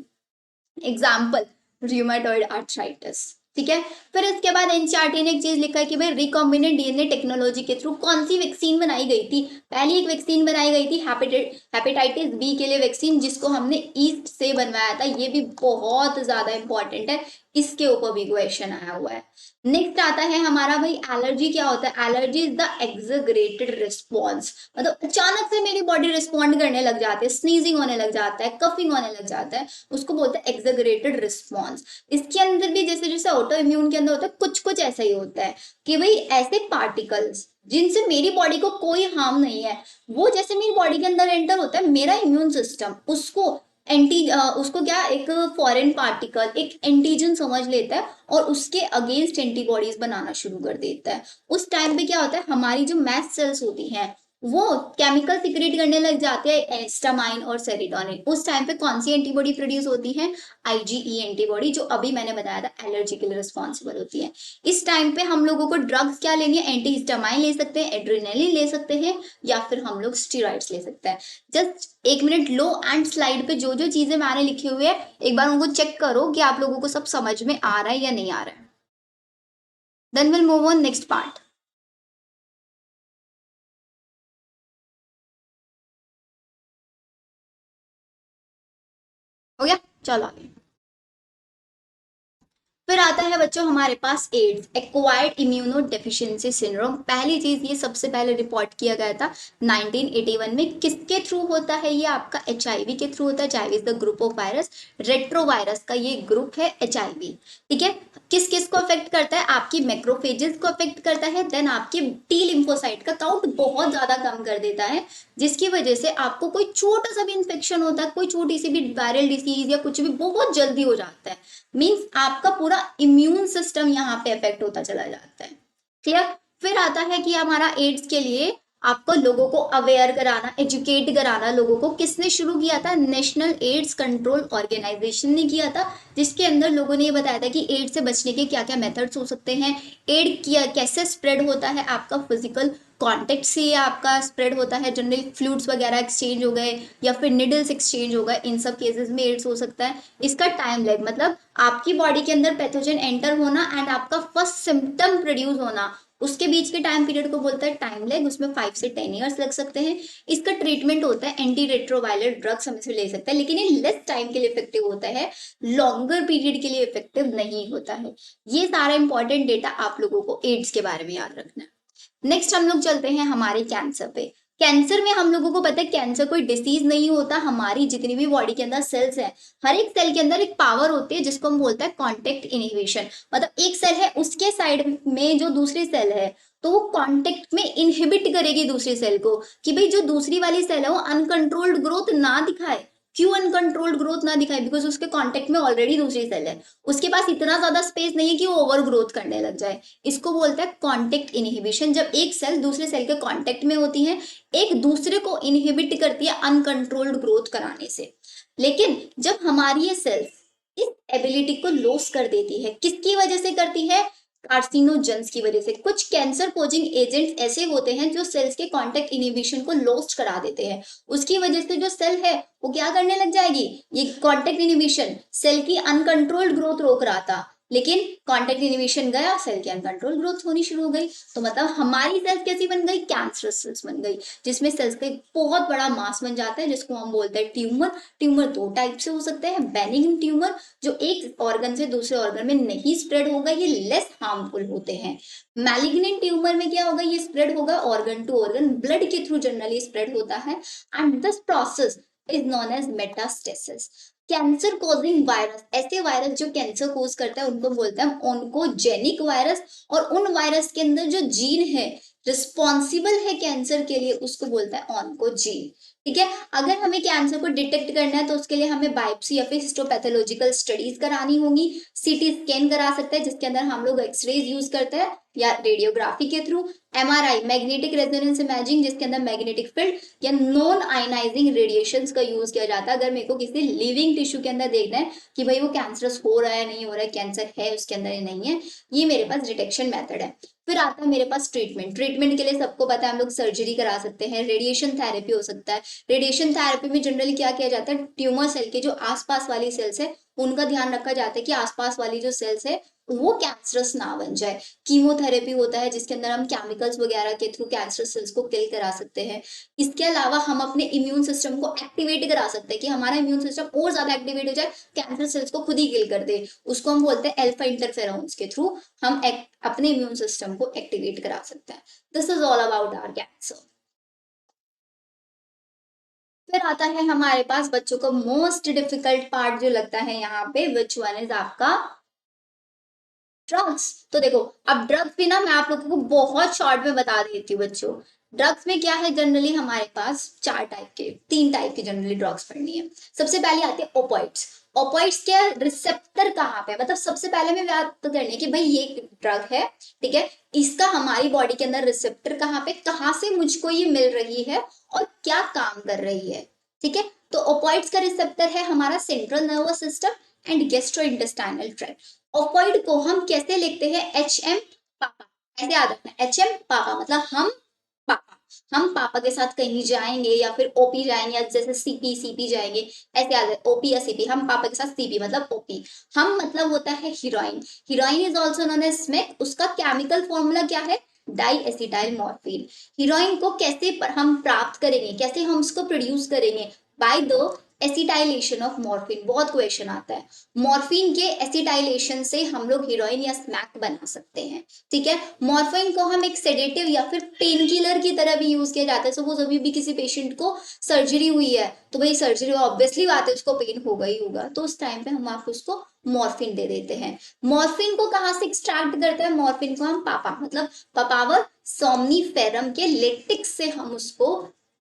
Example, rheumatoid arthritis. ठीक है, फिर इसके बाद एनसीईआरटी ने एक चीज लिखा है कि भाई रिकॉम्बिनेंट डीएनए टेक्नोलॉजी के थ्रू कौन सी वैक्सीन बनाई गई थी। पहली एक वैक्सीन बनाई गई थी हेपेटाइटिस बी के लिए वैक्सीन, जिसको हमने ईस्ट से बनवाया था, ये भी बहुत ज्यादा इंपॉर्टेंट है, इसके ऊपर भी क्वेश्चन आया हुआ है। नेक्स्ट आता है हमारा भाई एलर्जी क्या होता है। एलर्जी इज द एक्सग्रेटेड रिस्पॉन्स, मतलब अचानक से मेरी बॉडी रिस्पॉन्ड करने लग जाती है, स्नीजिंग होने लग जाता है, कफिंग होने लग जाता है, उसको बोलते हैं एक्सग्रेटेड रिस्पॉन्स। इसके अंदर भी जैसे जैसे ऑटो इम्यून के अंदर होता है कुछ कुछ ऐसा ही होता है कि भाई ऐसे पार्टिकल्स जिनसे मेरी बॉडी को कोई हार्म नहीं है, वो जैसे मेरी बॉडी के अंदर एंटर होता है, मेरा इम्यून सिस्टम उसको उसको क्या, एक फॉरेन पार्टिकल एक एंटीजन समझ लेता है और उसके अगेंस्ट एंटीबॉडीज बनाना शुरू कर देता है। उस टाइम पे क्या होता है, हमारी जो मैस्ट सेल्स होती हैं वो केमिकल सिक्रेट करने लग जाते हैं, एस्टामाइन और सेरोटोनिन। उस टाइम पे कौन सी एंटीबॉडी प्रोड्यूस होती है, IgE एंटीबॉडी, जो अभी मैंने बताया था एलर्जी के लिए रिस्पॉन्सिबल होती है। इस टाइम पे हम लोगों को ड्रग्स क्या लेनी है, एंटी हिस्टामाइन ले सकते हैं, एड्रेनलिन ले सकते हैं, या फिर हम लोग स्टीरॉइड्स ले सकते हैं। जस्ट एक मिनट लो एंड स्लाइड पे जो जो चीजें मैंने लिखी हुई है एक बार उनको चेक करो कि आप लोगों को सब समझ में आ रहा है या नहीं आ रहा है। Then will move on next part. हो गया, चलो आगे। फिर आता है बच्चों हमारे पास AIDS, acquired immunodeficiency syndrome. पहली चीज ये सबसे पहले रिपोर्ट किया गया था 1981 में। किसके थ्रू होता है ये? आपका एचआईवी के थ्रू होता है। HIV is the group of virus, retrovirus का ये ग्रुप है एचआईवी। ठीक है, किस किस को अफेक्ट करता है? आपकी मैक्रोफेजेस को अफेक्ट करता है, देन आपकी टी लिम्फोसाइट का काउंट बहुत ज्यादा कम कर देता है, जिसकी वजह से आपको कोई छोटा सा भी इंफेक्शन होता है, कोई छोटी सी भी वायरल डिसीज या कुछ भी बहुत जल्दी हो जाता है। मीन्स आपका पूरा इम्यून सिस्टम यहाँ पे अफेक्ट होता चला जाता है। क्लियर? फिर आता है कि हमारा एड्स के लिए आपको लोगों को अवेयर कराना, एजुकेट कराना लोगों को। किसने शुरू किया था? नेशनल एड्स कंट्रोल ऑर्गेनाइजेशन ने किया था, जिसके अंदर लोगों ने ये बताया था कि एड्स से बचने के क्या क्या मेथड्स हो सकते हैं, एड किया कैसे स्प्रेड होता है, आपका फिजिकल कांटेक्ट से ये आपका स्प्रेड होता है, जनरली फ्लूइड्स वगैरह एक्सचेंज हो गए या फिर निडल्स एक्सचेंज हो गए, इन सब केसेस में एड्स हो सकता है। इसका टाइम लैग मतलब आपकी बॉडी के अंदर पैथोजन एंटर होना एंड आपका फर्स्ट सिम्टम प्रोड्यूस होना, उसके बीच के टाइम पीरियड को बोलता है टाइम लैग। उसमें 5 से 10 ईयर्स लग सकते हैं। इसका ट्रीटमेंट होता है एंटी रेट्रोवायरल ड्रग्स हम इसे ले सकते हैं, लेकिन ये लेस टाइम के लिए इफेक्टिव होता है, लॉन्गर पीरियड के लिए इफेक्टिव नहीं होता है। ये सारा इंपॉर्टेंट डेटा आप लोगों को एड्स के बारे में याद रखना है। नेक्स्ट हम लोग चलते हैं हमारे कैंसर पे। कैंसर में हम लोगों को पता है कैंसर कोई डिसीज नहीं होता। हमारी जितनी भी बॉडी के अंदर सेल्स है, हर एक सेल के अंदर एक पावर होती है जिसको हम बोलते हैं कांटेक्ट इनहिबिशन। मतलब एक सेल है, उसके साइड में जो दूसरी सेल है, तो वो कांटेक्ट में इनहिबिट करेगी दूसरी सेल को, कि भाई जो दूसरी वाली सेल है वो अनकंट्रोल्ड ग्रोथ ना दिखाए। क्यों अनकंट्रोल्ड ग्रोथ ना दिखाए? बिकॉज उसके कांटेक्ट में ऑलरेडी दूसरी सेल है, उसके पास इतना ज्यादा स्पेस नहीं है कि वो ओवर ग्रोथ करने लग जाए। इसको बोलते हैं कांटेक्ट इनहिबिशन। जब एक सेल दूसरे सेल के कांटेक्ट में होती है, एक दूसरे को इनहिबिट करती है अनकंट्रोल्ड ग्रोथ कराने से। लेकिन जब हमारी ये सेल्स इस एबिलिटी को लॉस कर देती है, किसकी वजह से करती है? कार्सिनोजेंस की वजह से। कुछ कैंसर कोजिंग एजेंट्स ऐसे होते हैं जो सेल्स के कांटेक्ट इनहिबिशन को लॉस्ट करा देते हैं। उसकी वजह से जो सेल है वो क्या करने लग जाएगी? ये कांटेक्ट इनहिबिशन सेल की अनकंट्रोल्ड ग्रोथ रोक रहा था, लेकिन कांटेक्ट इनहिबिशन गया, सेल की अनकंट्रोल ग्रोथ होनी शुरू हो गई। तो मतलब हमारी सेल्स कैसी बन गई? कैंसरस सेल्स बन गई, जिसमें सेल्स का एक बहुत बड़ा मास बन जाता है, जिसको हम बोलते हैं ट्यूमर। ट्यूमर दो टाइप से हो सकते हैं। बेनिग्न ट्यूमर जो एक ऑर्गन से दूसरे ऑर्गन में नहीं स्प्रेड होगा, ये लेस हार्मफुल होते हैं। मैलिग्नेंट ट्यूमर में क्या होगा? ये स्प्रेड होगा ऑर्गन टू ऑर्गन, ब्लड के थ्रू जनरली स्प्रेड होता है, and this process is known as metastasis. Cancer causing virus, ऐसे वायरस जो कैंसर कोज करता है उनको बोलते हैं ऑन्कोजेनिक वायरस। और उन वायरस के अंदर जो जीन है रिस्पॉन्सिबल है कैंसर के लिए, उसको बोलता है ऑन्कोजीन। ठीक है, अगर हमें कैंसर को डिटेक्ट करना है तो उसके लिए हमें बायोप्सी या फिर हिस्टोपैथोलॉजिकल स्टडीज करानी होंगी। सीटी स्कैन करा सकते हैं, जिसके अंदर हम लोग एक्सरेज यूज करते हैं, या रेडियोग्राफी के through. MRI, magnetic resonance imaging, जिसके अंदर मैग्नेटिक फील्ड या नॉन आयनाइजिंग रेडिएशंस का यूज किया जाता है। अगर मेरे को किसी लिविंग टिश्यू के अंदर देखना है कि भाई वो कैंसरस हो रहा है नहीं हो रहा है, कैंसर है उसके अंदर या नहीं है, ये मेरे पास डिटेक्शन मेथड है। फिर आता है मेरे पास ट्रीटमेंट। ट्रीटमेंट के लिए सबको पता है हम लोग सर्जरी करा सकते हैं, रेडिएशन थेरेपी हो सकता है। रेडिएशन थेरेपी में जनरली क्या किया जाता है? ट्यूमर सेल के जो आसपास वाली सेल्स है उनका ध्यान रखा जाता है कि आसपास वाली जो सेल्स है वो कैंसरस ना बन जाए। कीमोथेरेपी होता है, जिसके अंदर हम केमिकल्स वगैरह के थ्रू कैंसर सेल्स को किल करा सकते हैं। इसके अलावा हम अपने इम्यून सिस्टम को एक्टिवेट करा सकते हैं कि हमारा इम्यून सिस्टम और ज्यादा एक्टिवेट हो जाए, कैंसर सेल्स को खुद ही किल कर दे। उसको हम बोलते हैं अल्फा इंटरफेरोन्स के थ्रू हम अपने इम्यून सिस्टम को एक्टिवेट करा सकते हैं। This is all about our cancer. फिर आता है हमारे पास बच्चों को मोस्ट डिफिकल्ट पार्ट जो लगता है यहाँ पे, विच वन इज आपका ड्रग्स। तो देखो, अब ड्रग्स भी ना मैं आप लोगों को बहुत शॉर्ट में बता देती हूँ बच्चों। ड्रग्स में क्या है? जनरली हमारे पास चार टाइप के, तीन टाइप की जनरली ड्रग्स पढ़नी है। सबसे पहले आते हैं ओपॉइड्स। ओपॉइड्स के रिसेप्टर कहाँ पे? मतलब सबसे पहले में बात तो करनी है कि भाई ये ड्रग है, ठीक है, इसका हमारी बॉडी के अंदर रिसेप्टर कहाँ पे, कहाँ से मुझको ये मिल रही है और क्या काम कर रही है। ठीक है, तो ओपॉइड्स का रिसेप्टर है हमारा central nervous system and gastrointestinal tract. ऑफवर्ड को हम कैसे लिखते हैं? एच एम पापा। ऐसे याद रखना, एच एम पापा मतलब हम पापा। हम पापा के साथ कहीं जाएंगे या फिर ओपी जाएंगे, या जैसे सीपी सीपी जाएंगे, ऐसे याद है, ओपी या सीपी। हम पापा के साथ सीपी मतलब ओपी। हम मतलब होता है heroin. Heroin is also known as smack. उसका केमिकल फॉर्मूला क्या है? Die acetyl morphine. हीरोइन को कैसे हम प्राप्त करेंगे, कैसे हम उसको प्रोड्यूस करेंगे? By the acetylation of morphine, बहुत क्वेश्चन आता है। मॉर्फिन के एसिटाइलेशन से हम लोग हीरोइन या स्मैक बना सकते हैं, ठीक है। मॉर्फिन को हम एक सेडेटिव या फिर पेन किलर की तरह भी यूज किया जाता है। सपोज अभी भी किसी पेशेंट को सर्जरी हुई है, तो भाई सर्जरी ऑब्वियसली बात है उसको पेन होगा ही होगा, तो उस टाइम पे हम आपको उसको मॉर्फिन दे देते हैं। मॉर्फिन को कहाँ से एक्सट्रैक्ट करते हैं? मॉर्फिन को हम पापा मतलब पपावर सोमनीफेरम के लेटेक्स से हम उसको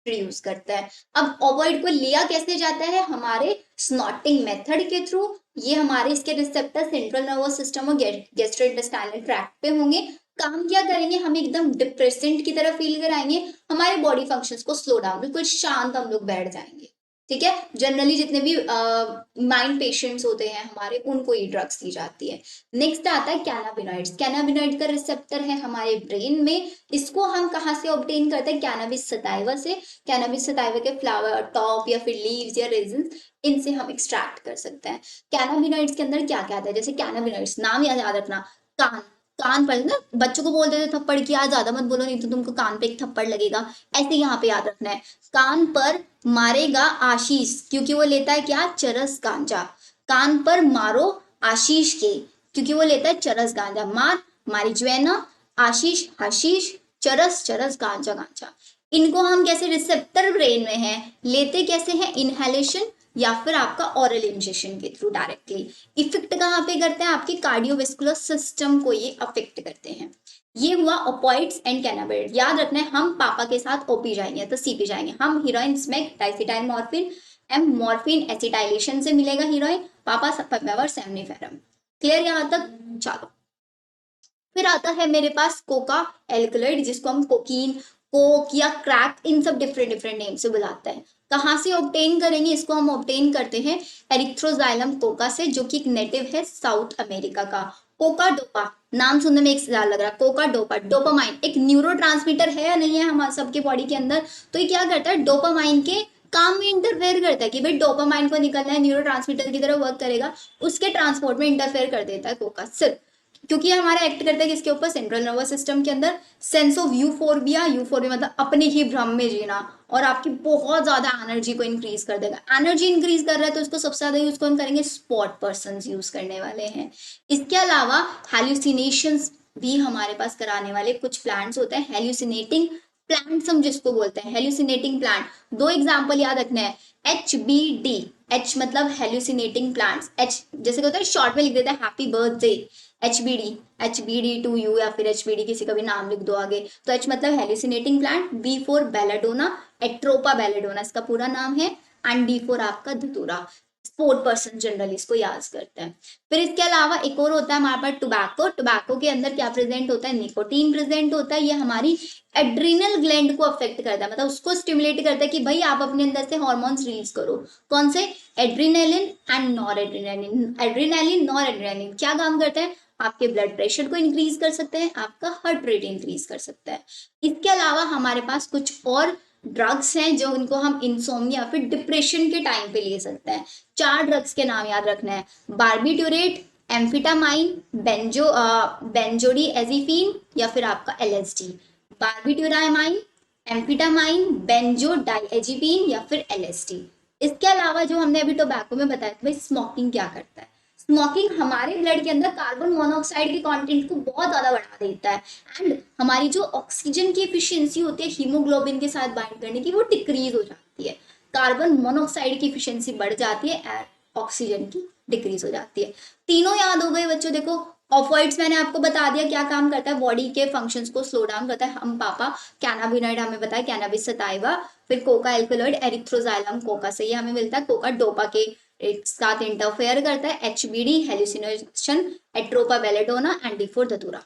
प्रोड्यूस करता है। अब ओवॉइड को लिया कैसे जाता है? हमारे स्नॉटिंग मेथड के थ्रू। ये हमारे इसके रिसेप्टर सेंट्रल नर्वस सिस्टम और गैस्ट्रोइंटेस्टाइनल ट्रैक्ट पे होंगे। काम क्या करेंगे? हम एकदम डिप्रेसेंट की तरह फील कराएंगे, हमारे बॉडी फंक्शंस को स्लो डाउन, बिल्कुल शांत हम लोग बैठ जाएंगे, ठीक है। जनरली जितने भी माइंड पेशेंट्स होते हैं हमारे, उनको ये ड्रग्स दी जाती है। नेक्स्ट आता है कैनाबिनॉइड्स। कैनाबिनॉइड का रिसेप्टर है हमारे ब्रेन में। इसको हम कहाँ से ऑब्टेन करते हैं? कैनाबिस सटाइवा से। कैनाबिस सटाइवा के फ्लावर, टॉप या फिर लीव्स या रेजिन, इनसे हम एक्सट्रैक्ट कर सकते हैं। कैनाबिनॉइड्स के अंदर क्या क्या आता है? जैसे कैनाबिनॉइड्स, नाम याद रखना, कान, कान पर ना बच्चों को बोल देते थप्पड़ की, आज ज्यादा मत बोलो नहीं तो तुमको कान पे एक थप्पड़ लगेगा, ऐसे यहाँ पे याद रखना है। कान पर मारेगा आशीष, क्योंकि वो लेता है क्या? चरस गांजा। कान पर मारो आशीष के, क्योंकि वो लेता है चरस गांजा। मारिजुएना, आशीष हशीष, चरस चरस गांजा गांजा। इनको हम कैसे? रिसेप्टर ब्रेन में है, लेते कैसे हैं? इनहेलेशन या फिर आपका ऑरल इंजेक्शन के थ्रू डायरेक्टली। इफेक्ट कहाँ पे करते हैं? आपके कार्डियोवेस्कुलर सिस्टम को ये अफेक्ट करते हैं। ये हुआ ओपॉइड्स एंड कैनाबिनॉइड। याद रखना है, हम पापा के साथ ओपी जाएंगे तो सीपी जाएंगे। हम heroin smack diacetyl morphine, M morphine acetylation से मिलेगा हीरोइन, पापा पपावर सेमनीफेरम। क्लियर यहाँ तक? चलो, फिर आता है मेरे पास कोका एल्कलॉइड, जिसको हम कोकीन, कोक या क्रैक, इन सब डिफरेंट डिफरेंट नेम से बुलाते हैं। कहाँ से ऑब्टेन करेंगे? इसको हम ऑब्टेन करते हैं एरिथ्रोजाइलम कोका से, जो कि एक नेटिव है साउथ अमेरिका का। कोका डोपा, नाम सुनने में एक साल लग रहा है। कोका डोपा, डोपामाइन एक न्यूरोट्रांसमीटर है या नहीं है हमारे सबके बॉडी के अंदर? तो ये क्या करता है? डोपामाइन के काम में इंटरफेयर करता है कि भाई डोपामाइन को निकलना है, न्यूरोट्रांसमीटर की तरह वर्क करेगा, उसके ट्रांसपोर्ट में इंटरफेयर कर देता है कोका। सिर्फ क्योंकि ये हमारा एक्ट करता है किसके ऊपर? सेंट्रल नर्वस सिस्टम के अंदर। सेंस ऑफ यूफोर्बिया, यूफोर्बिया मतलब अपने ही भ्रम में जीना, और आपकी बहुत ज्यादा एनर्जी को इंक्रीज कर देगा। एनर्जी इंक्रीज कर रहा है तो इसको सबसे ज्यादा यूज कौन करेंगे? स्पॉट पर्सन यूज करने वाले हैं। इसके अलावा हेल्यूसिनेशंस भी हमारे पास कराने वाले कुछ प्लांट्स होते हैं। हेल्यूसिनेटिंग प्लांट्स हम जिसको बोलते हैं, हेल्यूसिनेटिंग प्लांट। दो एग्जाम्पल याद रखना है, HBD, एच मतलब हेल्यूसिनेटिंग प्लांट्स, एच जैसे होता है शॉर्ट में लिख देता है happy birthday, H B D to you, या फिर HBD किसी का भी नाम लिख दो आगे। तो एच मतलब hallucinating plant, B for belladonna, Atropa belladonna इसका पूरा नाम है, एंड डी फॉर आपका धतूरा। स्पोर्ट पर्सन जनरली इसको याद करते हैं। फिर इसके अलावा एक और होता है हमारे पास टोबैको। टोबैको के अंदर क्या प्रेजेंट होता है? निकोटीन प्रेजेंट होता है। ये हमारी एड्रीनल ग्लैंड को अफेक्ट करता है, मतलब उसको स्टिमुलेट करता है कि भाई आप अपने अंदर से हार्मोन्स रिलीज करो। कौन से? Adrenaline and nor adrenaline. Adrenaline nor adrenaline क्या काम करता है? आपके ब्लड प्रेशर को इंक्रीज कर सकते हैं, आपका हार्ट रेट इंक्रीज कर सकता है। इसके अलावा हमारे पास कुछ और ड्रग्स हैं जो उनको हम इंसोम्निया फिर डिप्रेशन के टाइम पे ले सकते हैं। 4 ड्रग्स के नाम याद रखना है, बार्बिट्यूरेट, एम्फिटामाइन, बेंजोडिएजिपिन या फिर आपका LSD। बार्बिट्यूरामाइन, एम्फिटामाइन, बेंजोडाइएजिपिन या फिर LSD। इसके अलावा जो हमने अभी टोबैको में बताया था, भाई स्मोकिंग क्या करता है? स्मोकिंग हमारे ब्लड के अंदर कार्बन मोनोऑक्साइड के कंटेंट को बहुत ज्यादा बढ़ा देता है, एंड हमारी जो ऑक्सीजन की एफिशिएंसी होती है हीमोग्लोबिन के साथ बाइंड करने की, वो डिक्रीज हो जाती है। कार्बन मोनोऑक्साइड की एफिशिएंसी बढ़ जाती है एंड ऑक्सीजन की डिक्रीज हो जाती है। तीनों याद हो गए बच्चों? देखो, ऑफॉइड्स मैंने आपको बता दिया क्या काम करता है, बॉडी के फंक्शंस को स्लो डाउन करता है। हम पापा कैनाबिनॉइड हमें बताया, कैनाबिस सटाइवा। फिर कोका एल्कलॉइड एरिथ्रोजाइलम कोका से ये हमें मिलता है। कोका डोपा के एक साथ इंटरफेयर करता है। HBD hallucination, Atropa belladonna and D for धतूरा।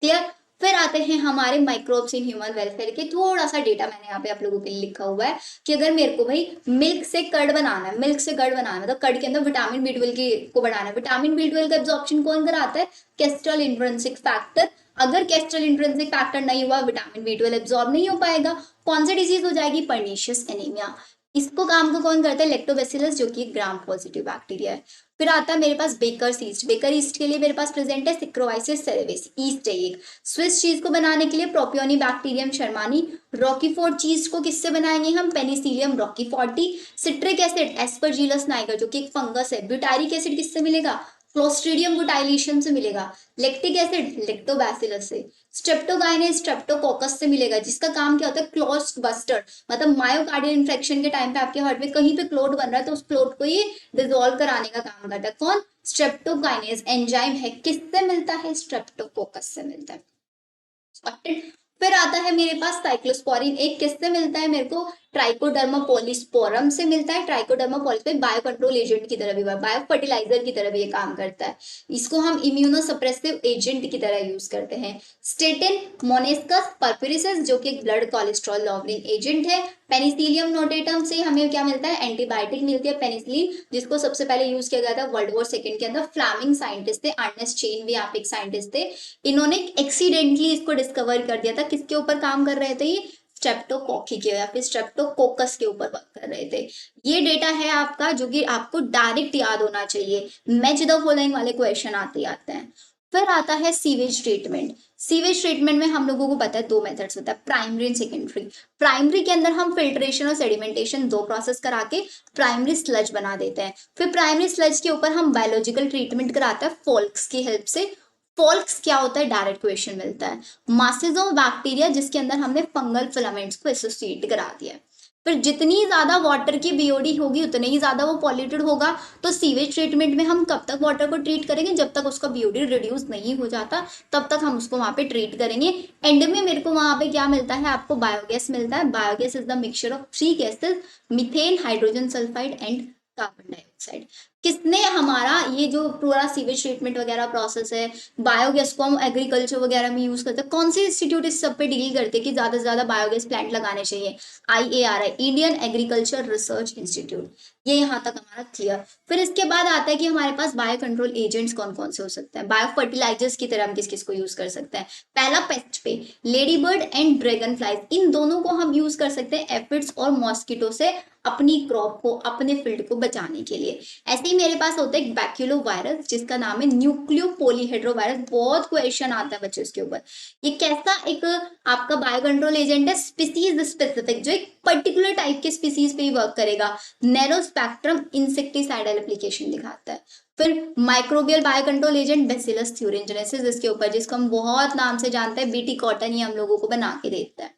क्लियर? फिर आते हैं हमारे माइक्रोब्स इन ह्यूमन वेलफेयर के। थोड़ा सा डेटा मैंने यहाँ पे आप लोगों के लिए लिखा हुआ है कि अगर मेरे को भाई मिल्क से कर्ड बनाना है, मिल्क से कर्ड बनाना है, मतलब कर्ड के अंदर विटामिन B12 की को बढ़ाना है। विटामिन B12 का एब्जॉर्प्शन कौन कराता है? Castrol intrinsic factor. अगर कैस्ट्रल इंट्रिंसिक फैक्टर नहीं हुआ, विटामिन B12 एब्जॉर्ब नहीं हो पाएगा। कौन सी डिजीज हो जाएगी? Pernicious anaemia. इसको काम को कौन करता है? लैक्टोबैसिलस, जो कि ग्राम पॉजिटिव बैक्टीरिया है। फिर आता है मेरे पास बेकर्स ईस्ट। बेकर ईस्ट के लिए मेरे पास प्रेजेंट है सिक्रोवाइसिस सेरेविस ईस्ट है एक। स्विस चीज को बनाने के लिए प्रोपियोनी बैक्टीरियम शर्मानी। रॉकीफोर्ड चीज को किससे बनाएंगे हम? Penicillium roqueforti. Citric acid Aspergillus niger, जो कि एक फंगस है। ब्यूटारिक एसिड किससे मिलेगा? क्लोस्ट्रीडियम बुटाइलिशियम से मिलेगा। लैक्टिक एसिड लैक्टोबैसिलस से। स्ट्रेप्टोकाइनेज स्ट्रेप्टोकोकस से मिलेगा, जिसका काम क्या होता है? क्लॉट बस्टर, मतलब मायोकार्डियल इन्फेक्शन के टाइम पे आपके हार्ट में कहीं पे क्लोट बन रहा है तो उस क्लोट को ये डिसॉल्व कराने का काम करता है। कौन? स्ट्रेप्टोकाइनेज एंजाइम है, किससे मिलता है? स्ट्रेप्टोकोकस से मिलता है। फिर आता है मेरे पास साइक्लोस्पोरिन एक, किससे मिलता है मेरे को? ट्राइकोडर्मा पॉलीस्पोरम से मिलता है। Trichoderma polysporum bio control agent की तरह भी, बायो फर्टिलाइजर की तरह भी ये काम करता है। इसको हम इम्यूनोसप्रेसिव एजेंट की तरह यूज करते हैं। स्टेटिन मोनेस्कस परफेरिसिस, जो कि एक ब्लड कोलेस्ट्रॉल लॉवरिंग एजेंट है। पेनिसिलियम नोटेटम से हमें क्या मिलता है? एंटीबायोटिक मिलती है पेनिसिलिन, जिसको सबसे पहले यूज किया गया था वर्ल्ड वॉर सेकंड के अंदर। फ्लैमिंग साइंटिस्ट थे, अर्नेस्ट चेन भी यहाँ पे एक साइंटिस्ट थे। इन्होंने एक्सीडेंटली इसको डिस्कवर कर दिया था। किसके ऊपर काम कर रहे थे ये? स्ट्रेप्टोकोकी के या फिर स्ट्रेप्टोकोकस के ऊपर वर्क कर रहे थे। ये डेटा है आपका, जो कि आपको डायरेक्ट याद होना चाहिए। मैच द फॉलोइंग वाले क्वेश्चन आते हैं। फिर आता है सीवेज ट्रीटमेंट। सीवेज ट्रीटमेंट में हम लोगों को पता है दो मेथड्स होता है, प्राइमरी एंड सेकेंडरी। प्राइमरी के अंदर हम फिल्ट्रेशन और सेडिमेंटेशन दो प्रोसेस करा के प्राइमरी स्लज बना देते हैं। फिर प्राइमरी स्लज के ऊपर हम बायोलॉजिकल ट्रीटमेंट कराते हैं फोल्क्स की हेल्प से। फोल्क्स क्या होता है? डायरेक्ट क्वेश्चन मिलता है। मासेज ऑफ बैक्टीरिया, जिसके अंदर हमने फंगल फिलामेंट्स को एसोसिएट करा दिया है। फिर जितनी ज्यादा वाटर की बीओडी होगी उतने ही ज्यादा वो पॉल्यूटेड होगा। तो सीवेज ट्रीटमेंट में हम कब तक वाटर को ट्रीट करेंगे? जब तक उसका बीओडी रिड्यूस नहीं हो जाता तब तक हम उसको वहां पे ट्रीट करेंगे। एंड में मेरे को वहां पे क्या मिलता है? आपको बायोगैस मिलता है। Biogas is the mixture of three gases, methane, hydrogen sulphide and carbon dioxide. किसने हमारा ये जो पूरा सीवेज ट्रीटमेंट वगैरह प्रोसेस है, बायोगैस को हम एग्रीकल्चर वगैरह में यूज करते हैं, कौन से इंस्टीट्यूट इस सब पे डील करते हैं कि ज्यादा से ज्यादा बायोगैस प्लांट लगाने चाहिए? IARI, Indian agriculture research institute. ये यहाँ तक हमारा क्लियर। फिर इसके बाद आता है कि हमारे पास बायो कंट्रोल एजेंट्स कौन कौन से हो सकते हैं। बायो फर्टिलाइजर्स की तरह हम किस किस को यूज कर सकते हैं? पहला पेस्ट पे ladybird and dragonflies, इन दोनों को हम यूज कर सकते हैं एफिड्स और मॉस्किटो से अपनी क्रॉप को, अपने फील्ड को बचाने के लिए। ऐसे ही मेरे पास होता है एक बैक्यूलो वायरस, जिसका नाम है न्यूक्लियो पॉलीहेड्रोवायरस। बहुत क्वेश्चन आता है बच्चों इसके ऊपर। ये कैसा एक आपका बायो कंट्रोल एजेंट है? स्पीसीज स्पेसिफिक, जो एक पर्टिकुलर टाइप के स्पीसीज पे ही वर्क करेगा। नैरो स्पेक्ट्रम इंसेक्टिसाइडल एप्लीकेशन दिखाता है। फिर microbial bio control agent bacillus thuringiensis, इसके ऊपर, जिसको हम बहुत नाम से जानते हैं, बीटी कॉटन, ही हम लोगों को बना के देता है।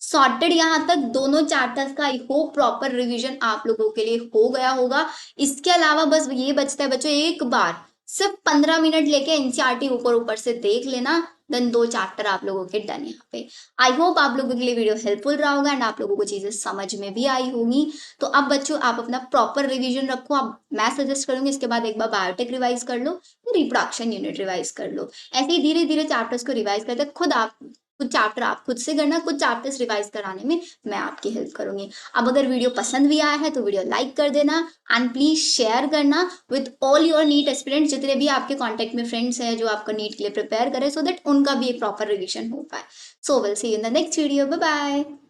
सॉर्टेड यहाँ तक दोनों चैप्टर्स का आई होप प्रॉपर रिवीजन आप लोगों के लिए हो गया होगा। इसके अलावा बस ये बचता है बच्चों, एक बार सिर्फ 15 मिनट लेके एनसीईआरटी ऊपर ऊपर से देख लेना, देन दो चैप्टर आप लोगों के डन यहाँ पे। आई होप आप लोगों के लिए वीडियो हेल्पफुल रहा होगा एंड आप लोगों को चीजें समझ में भी आई होंगी। तो अब बच्चों आप अपना प्रॉपर रिवीजन रखो। अब मैं सजेस्ट करूंगी इसके बाद एक बार बायोटेक रिवाइज कर लो, रिप्रोडक्शन यूनिट रिवाइज कर लो। ऐसे ही धीरे धीरे चैप्टर्स को रिवाइज करते खुद आप, कुछ चैप्टर आप खुद से करना, कुछ चैप्टर्स रिवाइज कराने में मैं आपकी हेल्प करूंगी। अब अगर वीडियो पसंद भी आया है तो वीडियो लाइक कर देना एंड प्लीज शेयर करना with all your NEET aspirants, जितने भी आपके कांटेक्ट में फ्रेंड्स हैं जो आपका नीट के लिए प्रिपेयर करें, सो दैट उनका भी एक प्रॉपर रिविजन हो पाए। So will see you in the next video. Bye bye.